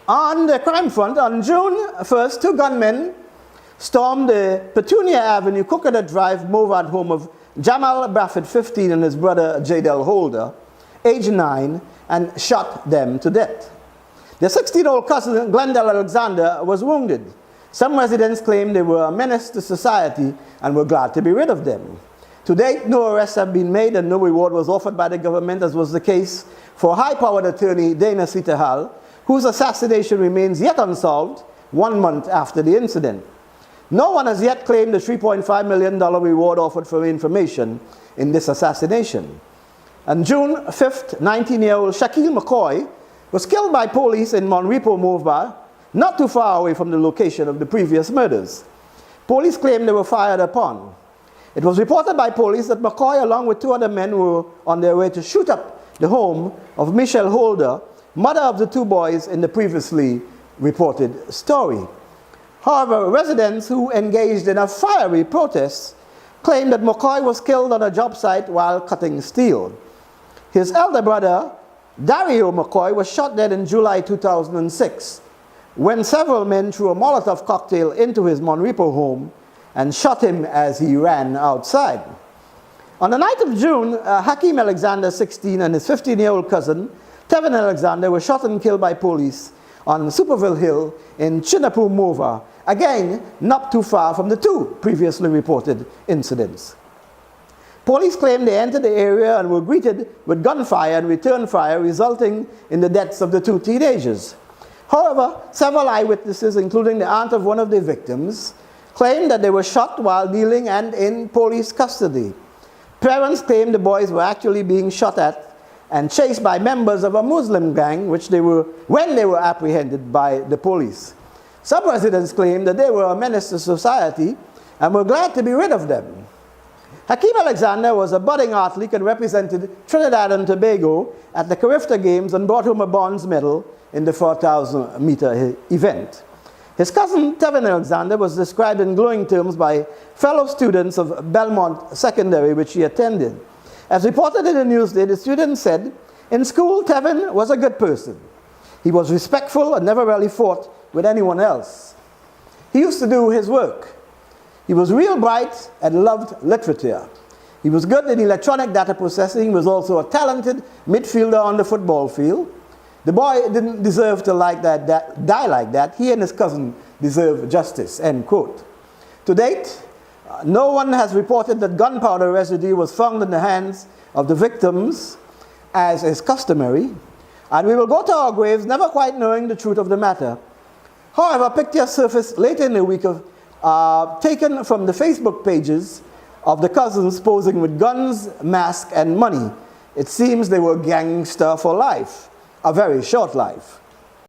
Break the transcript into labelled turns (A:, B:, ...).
A: On the crime front, on June 1st, two gunmen stormed the Petunia Avenue, Coconut Drive, Movat home of Jamal Braffett, 15, and his brother Jadel Holder, age 9, and shot them to death. Their 16-year-old cousin, Glendale Alexander, was wounded. Some residents claimed they were a menace to society and were glad to be rid of them. To date, no arrests have been made and no reward was offered by the government, as was the case for high-powered attorney Dana Sitahal, whose assassination remains yet unsolved 1 month after the incident. No one has yet claimed the $3.5 million reward offered for information in this assassination. On June 5th, 19-year-old Shaquille McCoy was killed by police in Monrepo, Mova, not too far away from the location of the previous murders. Police claimed they were fired upon. It was reported by police that McCoy, along with two other men, were on their way to shoot up the home of Michelle Holder, mother of the two boys in the previously reported story. However, residents who engaged in a fiery protest claimed that McCoy was killed on a job site while cutting steel. His elder brother, Dario McCoy, was shot dead in July 2006 when several men threw a Molotov cocktail into his Monrepo home and shot him as he ran outside. On the night of June, Hakeem Alexander, 16, and his 15-year-old cousin, Tevin Alexander, were shot and killed by police on Superville Hill in Chinapoo, Mova, again not too far from the two previously reported incidents. Police claim they entered the area and were greeted with gunfire and return fire, resulting in the deaths of the two teenagers. However, several eyewitnesses, including the aunt of one of the victims, claimed that they were shot while kneeling and in police custody. Parents claimed the boys were actually being shot at and chased by members of a Muslim gang when they were apprehended by the police. Some residents claimed that they were a menace to society and were glad to be rid of them. Hakeem Alexander was a budding athlete and represented Trinidad and Tobago at the Carifta Games and brought home a bronze medal in the 4,000-meter event. His cousin, Tevin Alexander, was described in glowing terms by fellow students of Belmont Secondary, which he attended. As reported in the Newsday, the students said, "In school, Tevin was a good person. He was respectful and never really fought with anyone else. He used to do his work. He was real bright and loved literature. He was good in electronic data processing. He was also a talented midfielder on the football field. The boy didn't deserve to die like that. He and his cousin deserve justice," end quote. To date, no one has reported that gunpowder residue was found in the hands of the victims, as is customary, and we will go to our graves never quite knowing the truth of the matter. However, pictures surfaced later in the week taken from the Facebook pages of the cousins posing with guns, masks, and money. It seems they were gangster for life, a very short life.